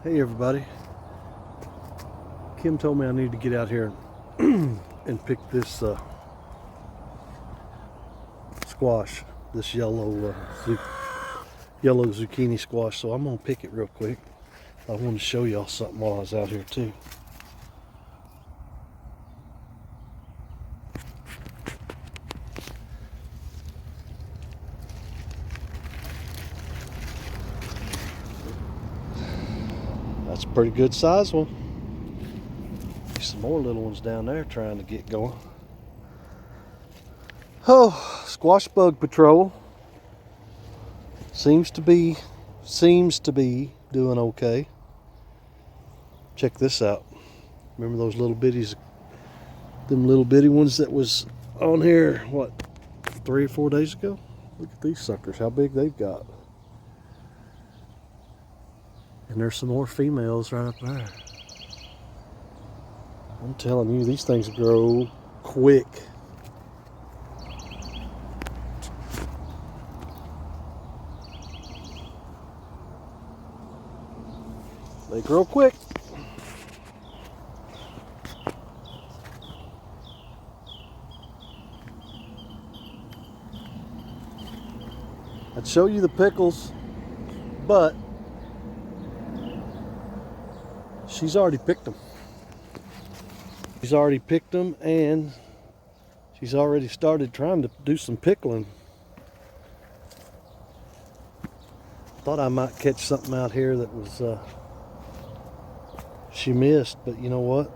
Hey everybody, Kim told me I need to get out here and pick this squash, this yellow zucchini squash, so I'm gonna pick it real quick. I wanted to show y'all something while I was out here too. That's a pretty good size one. There's some more little ones down there trying to get going. Oh, squash bug patrol seems to be doing okay. Check this out. Remember those little bitties, them little bitty ones that was on here, what, 3 or 4 days ago? Look at these suckers, how big they've got. And there's some more females right up there. I'm telling you, these things grow quick. They grow quick. I'd show you the pickles, but she's already picked them. She's already picked them, and she's already started trying to do some pickling. Thought I might catch something out here that was she missed, but you know what?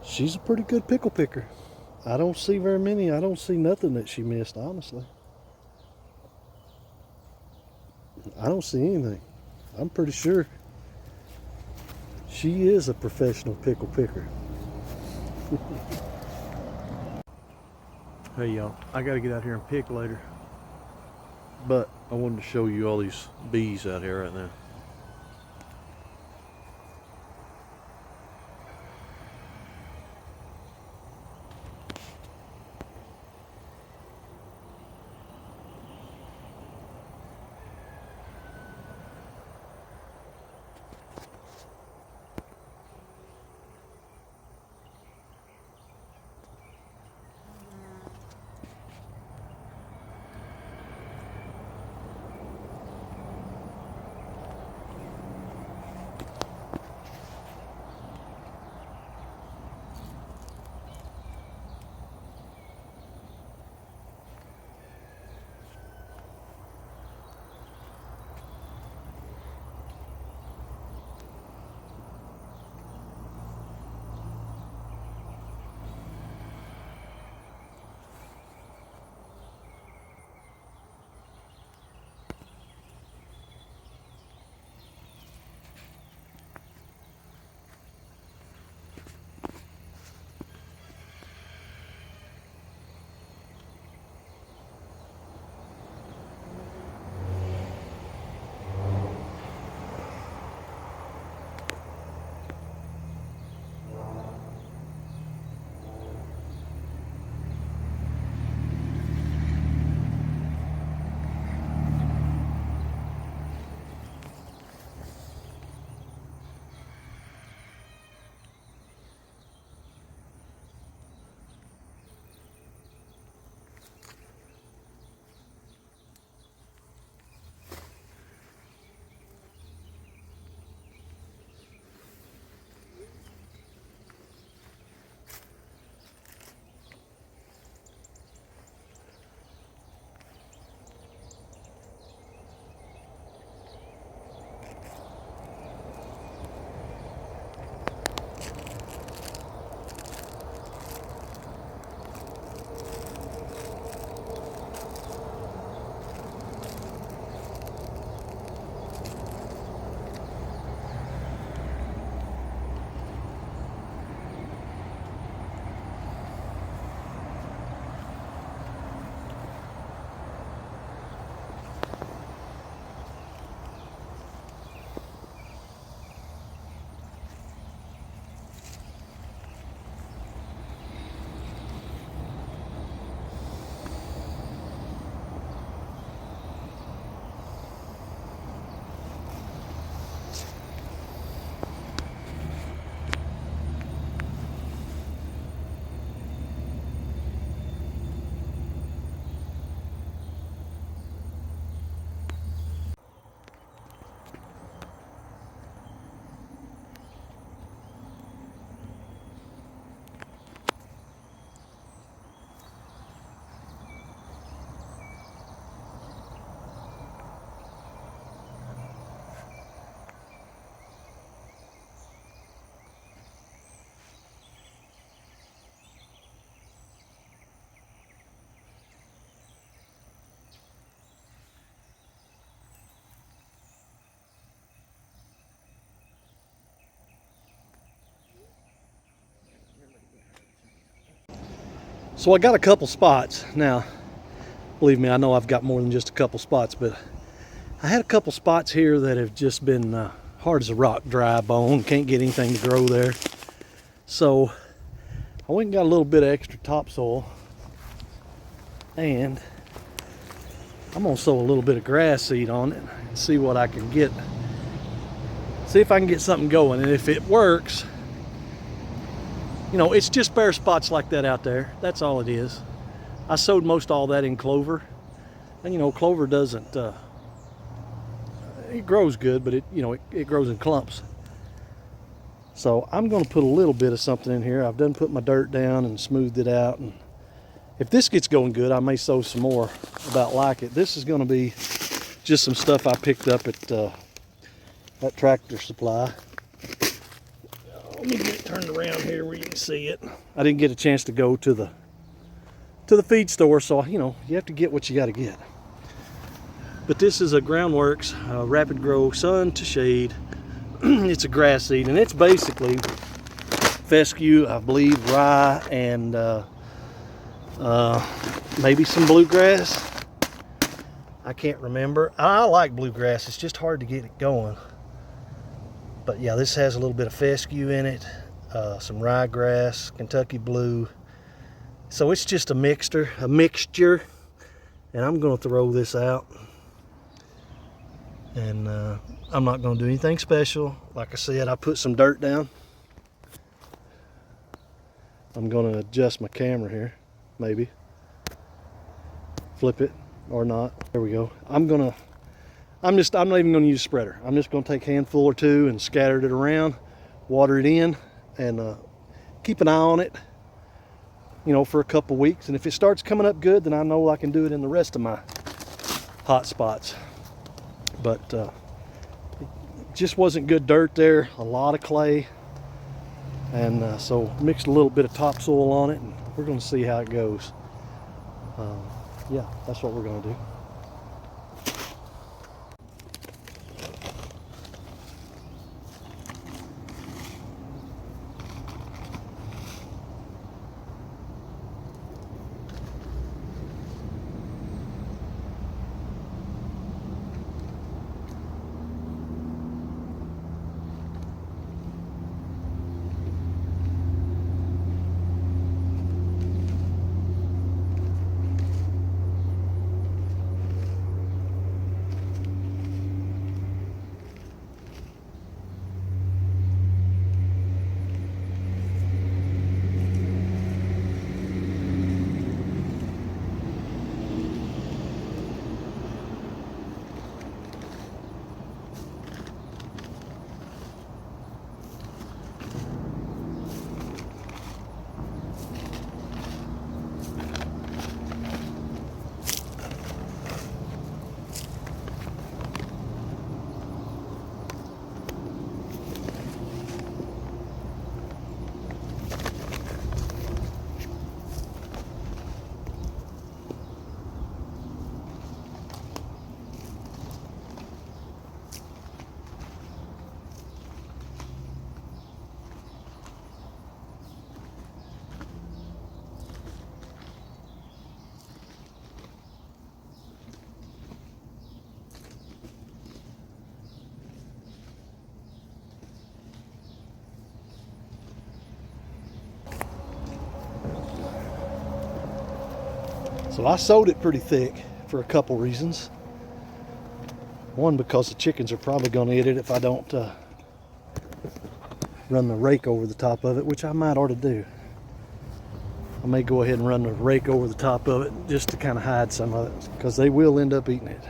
She's a pretty good pickle picker. I don't see very many. I don't see nothing that she missed, honestly. I don't see anything. I'm pretty sure she is a professional pickle picker. Hey y'all, I gotta get out here and pick later. But I wanted to show you all these bees out here right now. So I got a couple spots. Now, believe me, I know I've got more than just a couple spots, but I had a couple spots here that have just been hard as a rock, dry bone. Can't get anything to grow there. So I went and got a little bit of extra topsoil, and I'm gonna sow a little bit of grass seed on it and see what I can get. See if I can get something going, and if it works, you know, it's just bare spots like that out there. That's all it is. I sowed most all that in clover, and you know, clover doesn't. It grows good, but it grows in clumps. So I'm going to put a little bit of something in here. I've done put my dirt down and smoothed it out, and if this gets going good, I may sow some more about like it. This is going to be just some stuff I picked up at that Tractor Supply. Let me get it turned around here where you can see it. I didn't get a chance to go to the feed store, so you know, you have to get what you got to get. But this is a Groundworks Rapid Grow Sun to Shade. It's a grass seed, and it's basically fescue, I believe, rye, and maybe some bluegrass. I can't remember. I like bluegrass. It's just hard to get it going. But yeah, this has a little bit of fescue in it, some ryegrass, Kentucky blue. So it's just a mixture, and I'm going to throw this out. And I'm not going to do anything special. Like I said, I put some dirt down. I'm going to adjust my camera here, maybe. Flip it or not. There we go. I'm not even going to use a spreader. I'm just going to take a handful or two and scatter it around, water it in, and keep an eye on it, you know, for a couple weeks. And if it starts coming up good, then I know I can do it in the rest of my hot spots. But it just wasn't good dirt there, a lot of clay, and so mixed a little bit of topsoil on it, and we're going to see how it goes. Yeah, that's what we're going to do. So I sowed it pretty thick for a couple reasons. One, because the chickens are probably going to eat it if I don't run the rake over the top of it, which I might ought to do. I may go ahead and run the rake over the top of it just to kind of hide some of it, because they will end up eating it.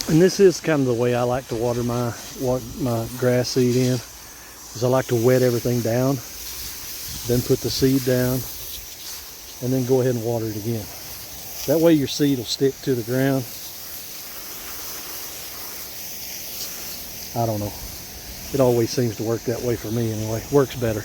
And this is kind of the way I like to water my grass seed in, is I like to wet everything down, then put the seed down, and then go ahead and water it again. That way your seed will stick to the ground. I don't know. It always seems to work that way for me anyway. Works better.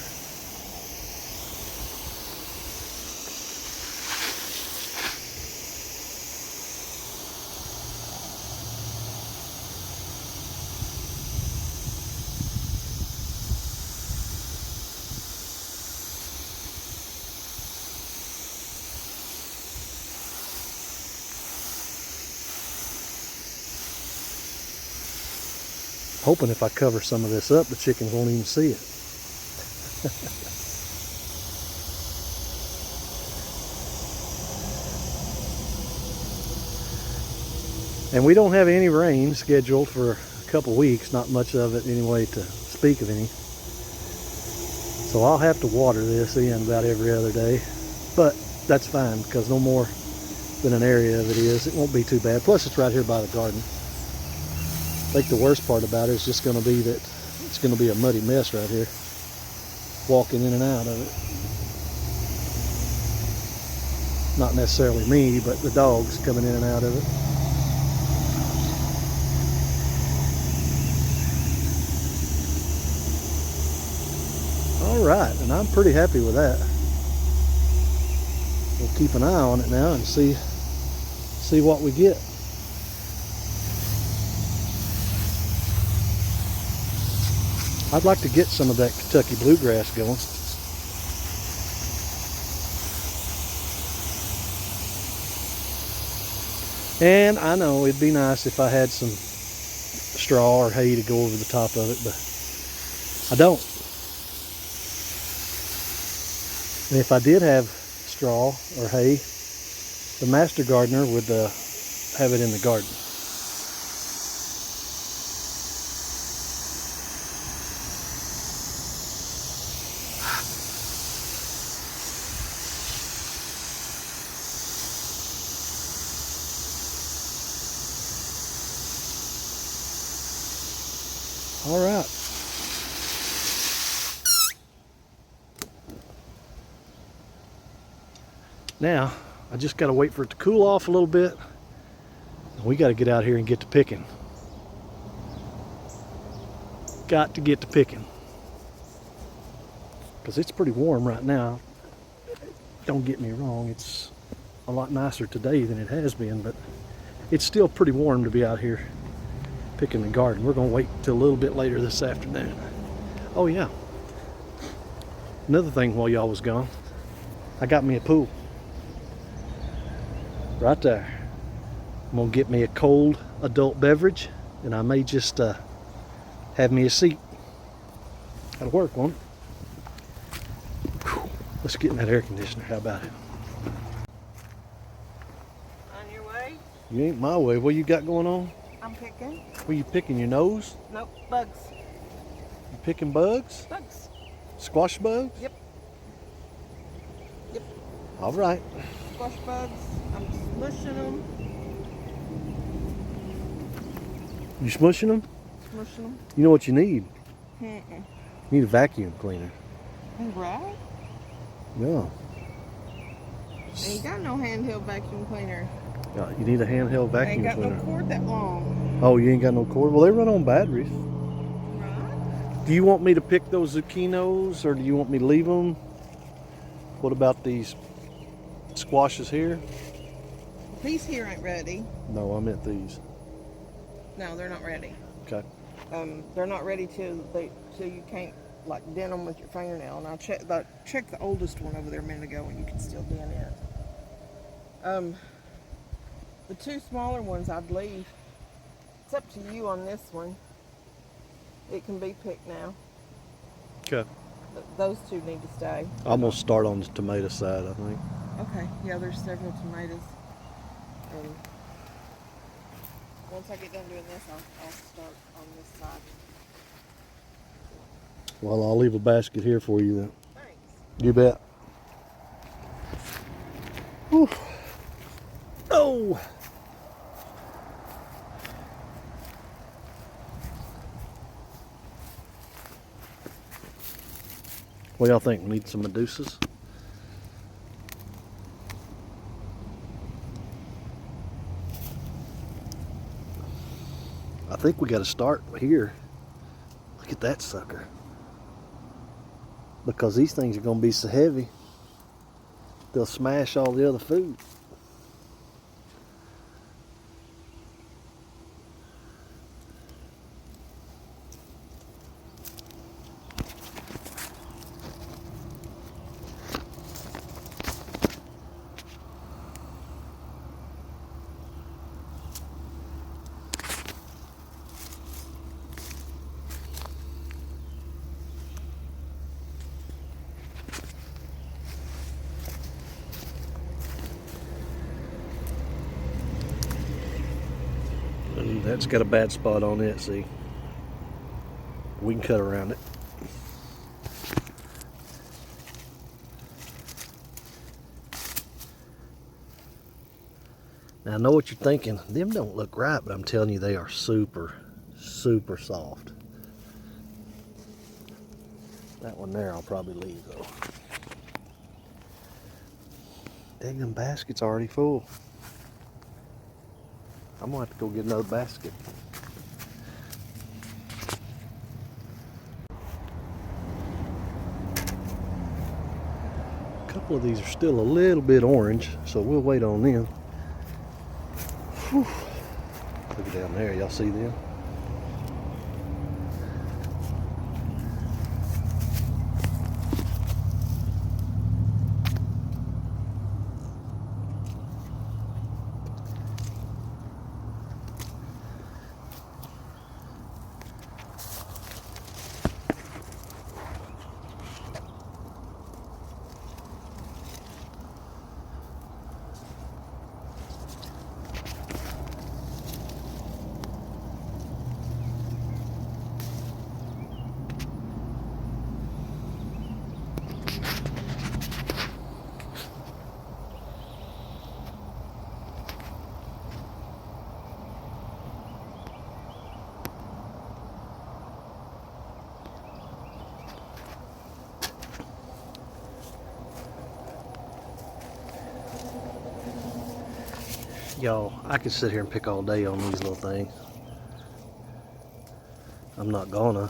Hoping if I cover some of this up, the chickens won't even see it. And we don't have any rain scheduled for a couple weeks, not much of it anyway to speak of any. So I'll have to water this in about every other day, but that's fine because no more than an area of it is. It won't be too bad. Plus it's right here by the garden. I think the worst part about it is just going to be that it's going to be a muddy mess right here, walking in and out of it. Not necessarily me, but the dogs coming in and out of it. All right, and I'm pretty happy with that. We'll keep an eye on it now and see what we get. I'd like to get some of that Kentucky bluegrass going. And I know it'd be nice if I had some straw or hay to go over the top of it, but I don't. And if I did have straw or hay, the master gardener would have it in the garden. All right. Now, I just got to wait for it to cool off a little bit. We got to get out here and get to picking. Got to get to picking. Because it's pretty warm right now. Don't get me wrong, it's a lot nicer today than it has been, but it's still pretty warm to be out here picking the garden. We're going to wait till a little bit later this afternoon. Oh yeah, another thing while y'all was gone, I got me a pool right there. I'm gonna get me a cold adult beverage, and I may just have me a seat. That'll work, won't it? Whew. Let's get in that air conditioner. How about it? On your way? You ain't my way. What you got going on? I'm picking. What you picking? Your nose? Nope, bugs. You picking bugs? Bugs. Squash bugs? Yep. Yep. All right. Squash bugs. I'm smushing them. You smushing them? Smushing them. You know what you need? Mm-mm. You need a vacuum cleaner. Right? Yeah. Ain't got no handheld vacuum cleaner. Yeah, you need a handheld vacuum Ain't got cleaner. no cord that long. Oh, you ain't got no cord? Well, they run on batteries. Right? Do you want me to pick those zucchinos, or do you want me to leave them? What about these squashes here? These here ain't ready. No, I meant these. No, they're not ready. Okay. They're not ready till you can't like dent them with your fingernail. And I'll check the oldest one over there a minute ago, and you can still dent it. The two smaller ones I'd leave. It's up to you on this one. It can be picked now. Okay. But those two need to stay. I'm going to start on the tomato side, I think. Okay, yeah, there's several tomatoes. Once I get done doing this, I'll start on this side. Well, I'll leave a basket here for you then. Thanks. You bet. Whew. Oh! What y'all think? Need some Medusas? I think we got to start here. Look at that sucker. Because these things are going to be so heavy, they'll smash all the other food. And that's got a bad spot on it, see? We can cut around it. Now I know what you're thinking. Them don't look right, but I'm telling you they are super, super soft. That one there I'll probably leave though. Dang, them basket's already full. I'm gonna have to go get another basket. A couple of these are still a little bit orange, so we'll wait on them. Whew. Look at down there, y'all see them? Y'all, I could sit here and pick all day on these little things. I'm not gonna.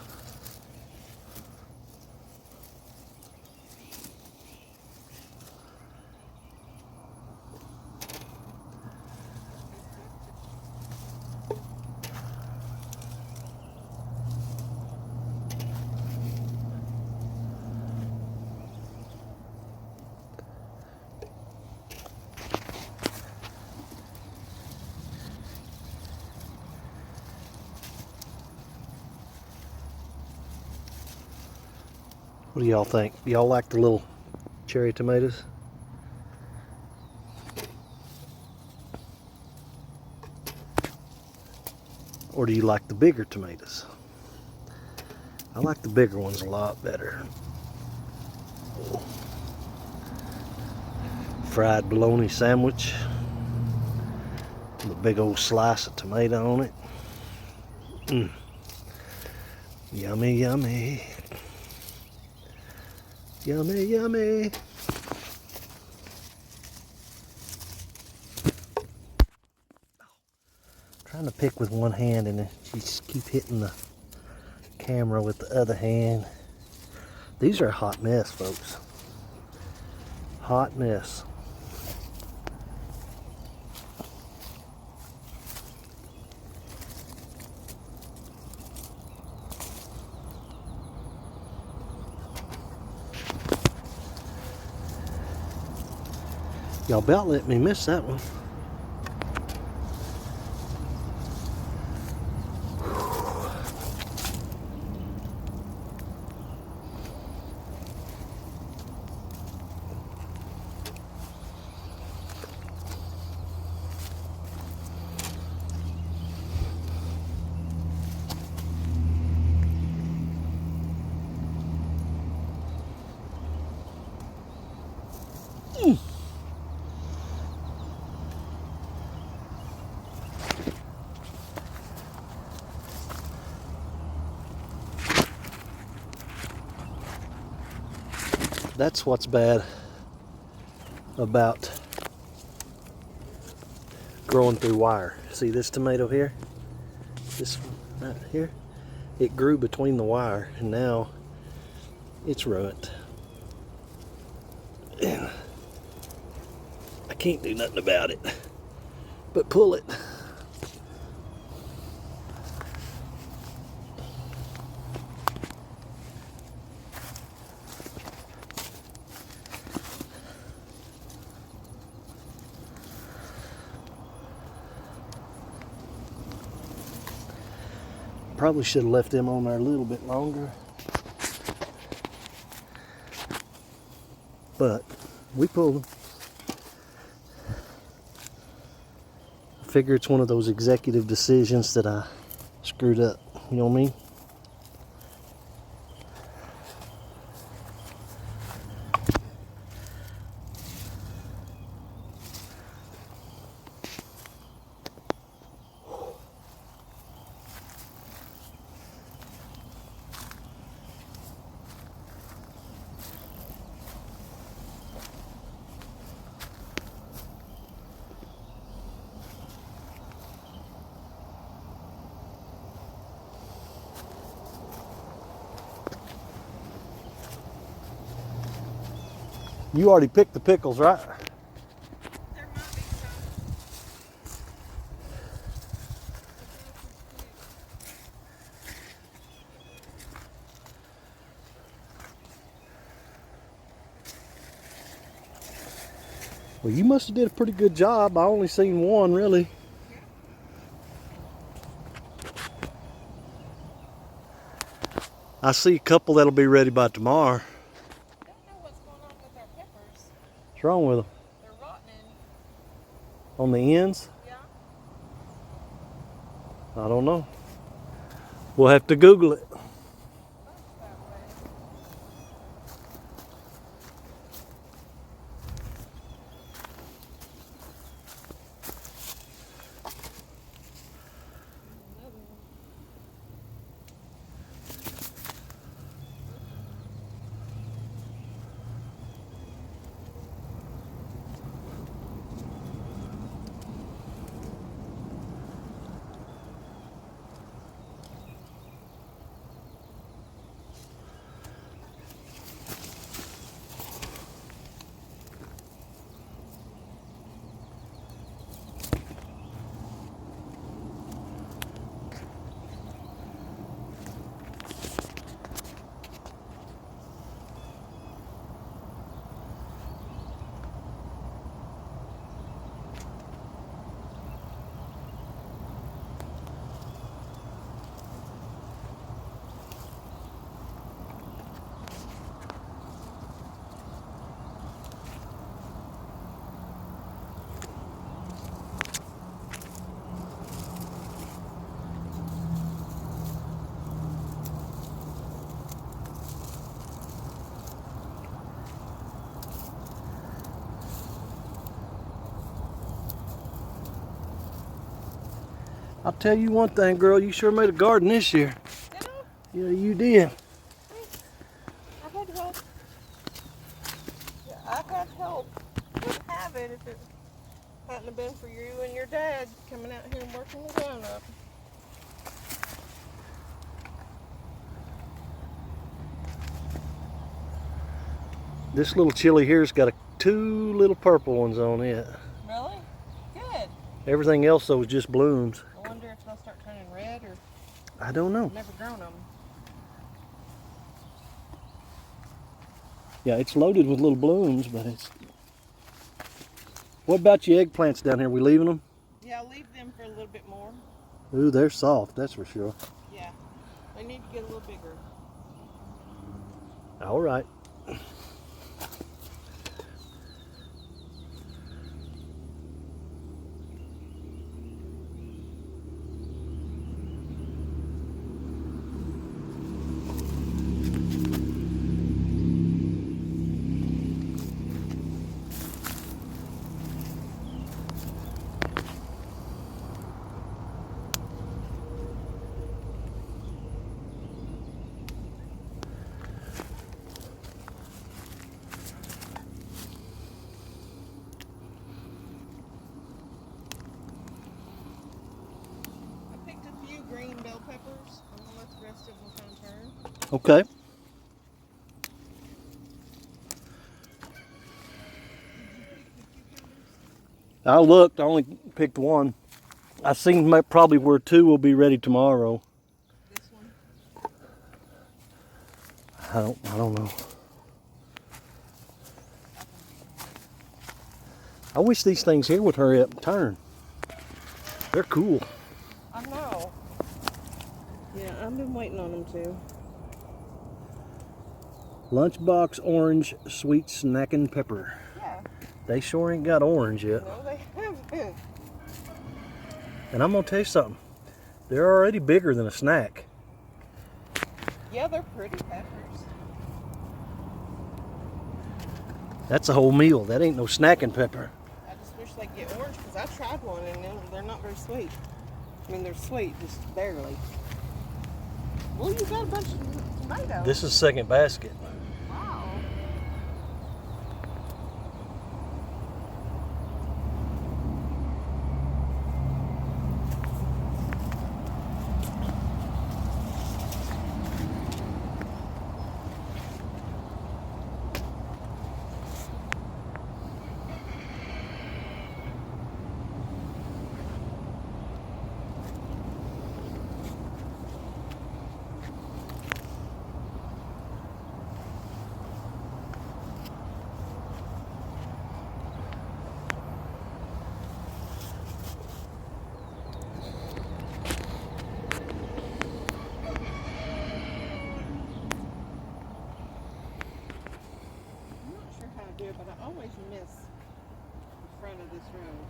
What do y'all think? Do y'all like the little cherry tomatoes? Or do you like the bigger tomatoes? I like the bigger ones a lot better. Fried bologna sandwich with a big old slice of tomato on it. Mm. Yummy, yummy. Yummy, yummy. Trying to pick with one hand and then just keep hitting the camera with the other hand. These are a hot mess, folks. Hot mess. Y'all about let me miss that one. That's what's bad about growing through wire. See this tomato here? This one right here? It grew between the wire and now it's ruined. And I can't do nothing about it but pull it. Probably should have left them on there a little bit longer. But we pulled them. I figure it's one of those executive decisions that I screwed up. You know what I mean? You already picked the pickles, right? There might be some. Well, you must have did a pretty good job. I only seen one, really. I see a couple that'll be ready by tomorrow. I don't know what's going on with our peppers. What's wrong with them? They're rotting. On the ends? Yeah. I don't know. We'll have to Google it. That's that way. Another one. I'll tell you one thing, girl. You sure made a garden this year. Did I? Yeah, you did. Thanks. I've had help. Yeah, I've had help. Would have it if it hadn't have been for you and your dad coming out here and working the ground up. This little chili here's got two little purple ones on it. Really? Good. Everything else though is just blooms. I wonder if they'll start turning red or I don't know. I've never grown them. Yeah, it's loaded with little blooms, but it's... What about your eggplants down here? We leaving them? Yeah, I'll leave them for a little bit more. Ooh, they're soft, that's for sure. Yeah. They need to get a little bigger. All right. Okay. I looked, I only picked one. I seen probably where 2 will be ready tomorrow. This one? I don't know. I wish these things here would hurry up and turn. They're cool. I know. Yeah, I've been waiting on them to. Lunchbox orange sweet snacking pepper. Yeah. They sure ain't got orange yet. No, they haven't. And I'm gonna tell you something. They're already bigger than a snack. Yeah, they're pretty peppers. That's a whole meal. That ain't no snacking pepper. I just wish they'd get orange because I tried one and they're not very sweet. I mean, they're sweet, just barely. Well, you got a bunch of tomatoes. This is second basket. Wow. Do, but I always miss the front of this road.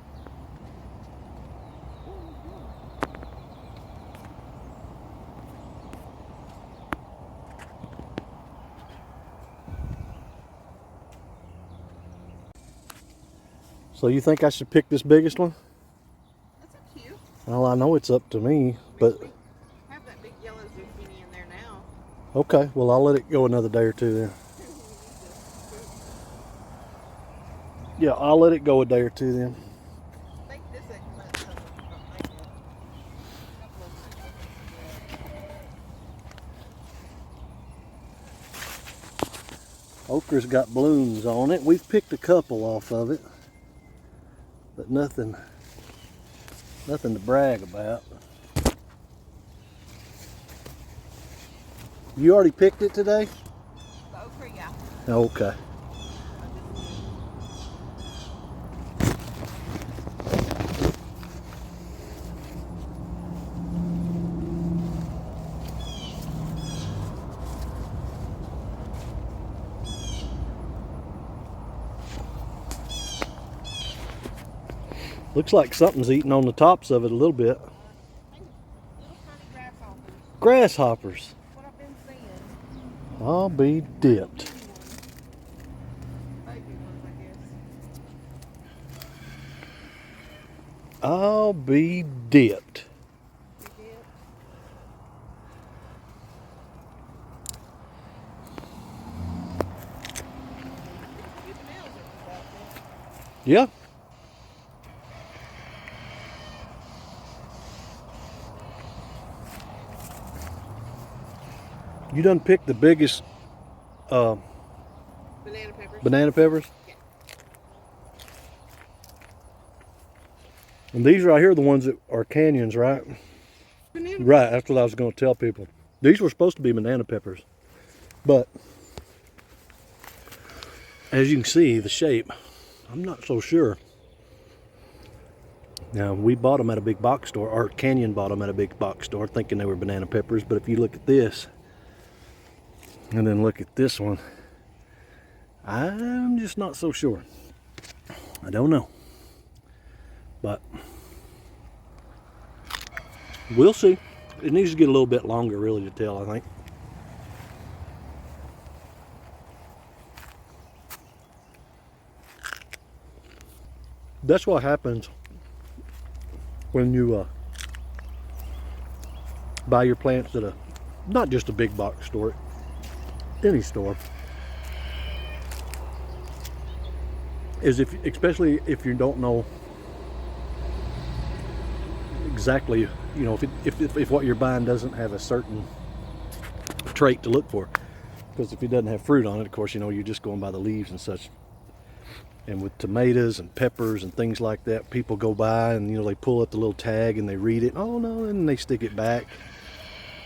So you think I should pick this biggest one? That's up to you. Well, I know it's up to me, but We have that big yellow zucchini in there now. okay. Well, I'll let it go another day or two then. Yeah, I'll let it go a day or two then. I think this eggplant doesn't make a couple of Okra's got blooms on it. We've picked a couple off of it, but nothing to brag about. You already picked it today? the okra, yeah. Okay. Looks like something's eating on the tops of it a little bit. I think little tiny grasshoppers. Grasshoppers. That's what I've been seeing. I'll be dipped. Baby ones, I guess. I'll be dipped. You did? Keep the nails in about this. Yeah. You done picked the biggest Banana peppers. banana peppers? Yeah. And these right here are the ones that are canyons, right? Banana Right, that's what I was going to tell people. These were supposed to be banana peppers. But, as you can see, the shape, I'm not so sure. Now, we bought them at a big box store, or Canyon bought them at a big box store, thinking they were banana peppers. But if you look at this, and then look at this one, I'm just not so sure. I don't know. But we'll see. It needs to get a little bit longer really to tell, I think. That's what happens when you buy your plants at not just a big box store, any store. Is especially if you don't know exactly, if what you're buying doesn't have a certain trait to look for. Because if it doesn't have fruit on it, of course, you know, you're just going by the leaves and such. And with tomatoes and peppers and things like that, people go by and, you know, they pull up the little tag and they read it. Oh no, and they stick it back.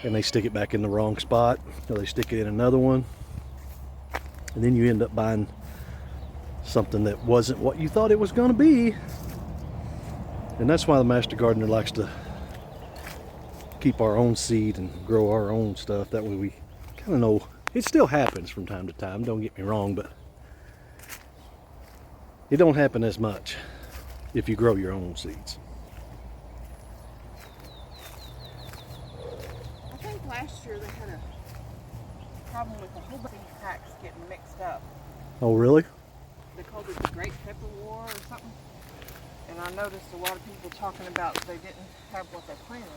And they stick it back in the wrong spot. Or they stick it in another one. And then you end up buying something that wasn't what you thought it was going to be. And that's why the master gardener likes to keep our own seed and grow our own stuff. That way we kind of know. It still happens from time to time, don't get me wrong, but it don't happen as much if you grow your own seeds. I think last year they had a problem with a whole bunch of packs getting mixed up. Oh, really? They called it the Great Pepper War or something. And I noticed a lot of people talking about they didn't have what they planted.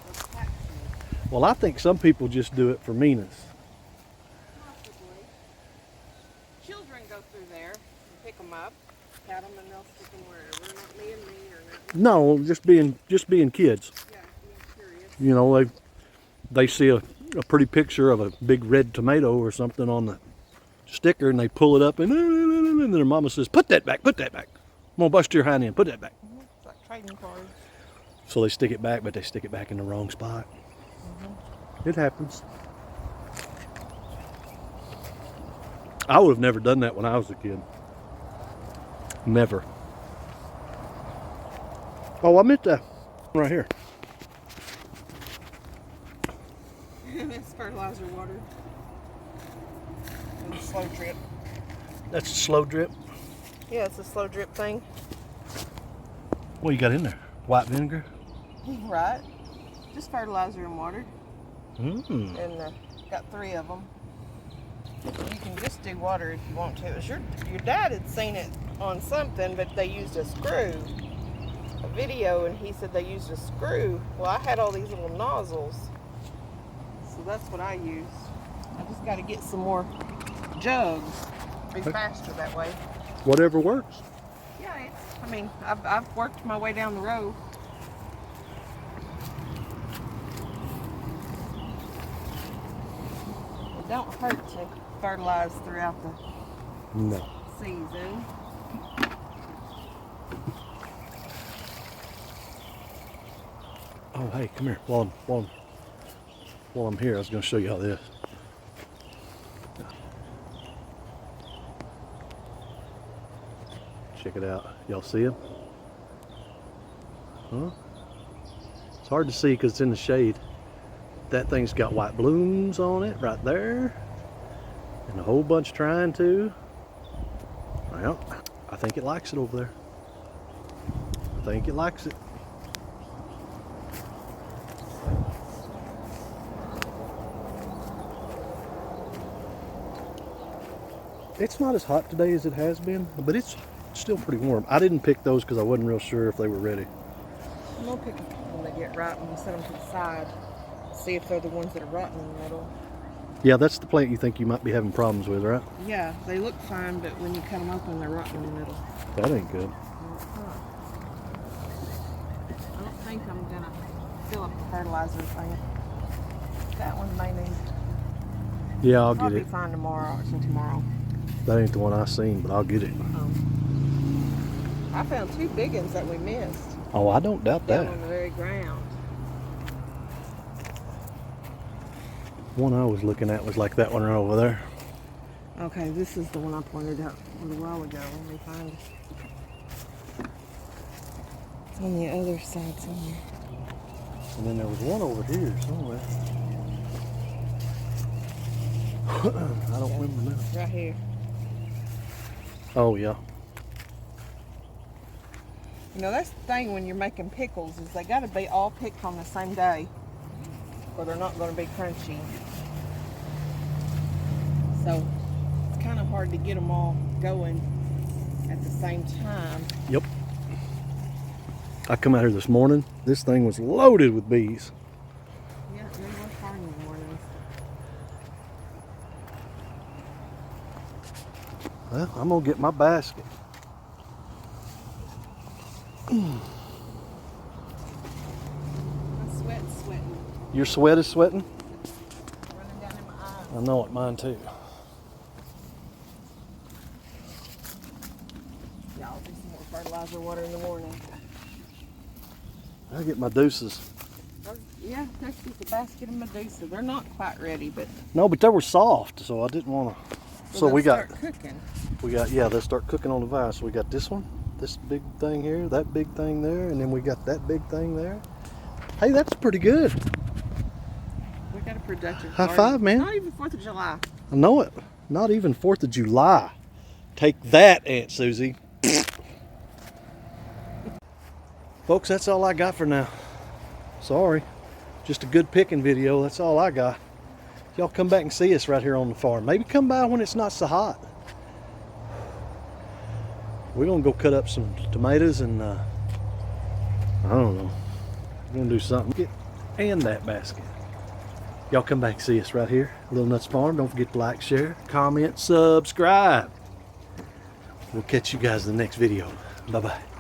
Those packs did. Well, I think some people just do it for meanness. Possibly. Children go through there and pick them up, pat them, and they'll stick them wherever. Not me and me or nothing. No, just being kids. Yeah, being curious. You know, they see a pretty picture of a big red tomato or something on the sticker, and they pull it up, and their mama says, "Put that back, put that back. I'm gonna bust your hind end. Put that back." Mm-hmm. It's like trading cards. So they stick it back, but they stick it back in the wrong spot. It happens. I would have never done that when I was a kid. Never. Oh, I meant that right here. That's fertilizer water. And slow drip. That's a slow drip. Yeah, it's a slow drip thing. What you got in there? White vinegar? Right. Just fertilizer and water. Mm. And got 3 of them. You can just do water if you want to. It was your dad had seen it on something, but they used a screw. A video, and he said they used a screw. Well, I had all these little nozzles. So that's what I used. I just got to get some more jugs. Be faster that way. Whatever works. Yeah, I mean, I've worked my way down the road. It don't hurt to fertilize throughout the No. season. Oh, hey, come here. While I'm here, I was going to show you all this. Check it out. Y'all see him? Huh? It's hard to see because it's in the shade. That thing's got white blooms on it right there. And a whole bunch trying to. Well, I think it likes it over there. I think it likes it. It's not as hot today as it has been, but it's still pretty warm. I didn't pick those because I wasn't real sure if they were ready. I'm gonna pick them when they get ripe and set them to the side. See if they're the ones that are rotten in the middle. Yeah, that's the plant you think you might be having problems with, right? Yeah, they look fine, but when you cut them open, they're rotten in the middle. That ain't good. I don't think I'm gonna fill up the fertilizer thing. That one may need. Yeah, I'll get Probably it. fine tomorrow. It's tomorrow. That ain't the one I seen, but I'll get it. I found 2 big ones that we missed Oh, I don't doubt down that. on the very ground. One I was looking at was like that one right over there. Okay, this is the one I pointed out a little while ago. Let me find it. It's on the other side somewhere. And then there was one over here somewhere. I don't remember now. Right here. Oh, yeah. You know, that's the thing when you're making pickles is they got to be all picked on the same day or they're not going to be crunchy. So it's kind of hard to get them all going at the same time. Yep. I come out here this morning. This thing was loaded with bees. Yeah, they work hard in the mornings. Well, I'm going to get my basket. My sweat's sweating. Your sweat is sweating? Running I know it, mine too. Yeah, I'll do some more fertilizer water in the morning. I'll get my deuces. Yeah, there's just a basket of Medusa. They're not quite ready, but No, but they were soft, so I didn't want to. So we got, cooking. yeah, they'll start cooking on the vine. So we got this one, this big thing here, that big thing there, and then we got that big thing there. Hey, that's pretty good. We got a productive High garden. five, man. Not even 4th of July. I know it. Not even 4th of July. Take that, Aunt Susie. Folks, that's all I got for now. Sorry. Just a good picking video. That's all I got. Y'all come back and see us right here on the farm. Maybe come by when it's not so hot. We're going to go cut up some tomatoes and, I don't know. We're going to do something. And that basket. Y'all come back and see us right here. Little Nuts Farm. Don't forget to like, share, comment, subscribe. We'll catch you guys in the next video. Bye-bye.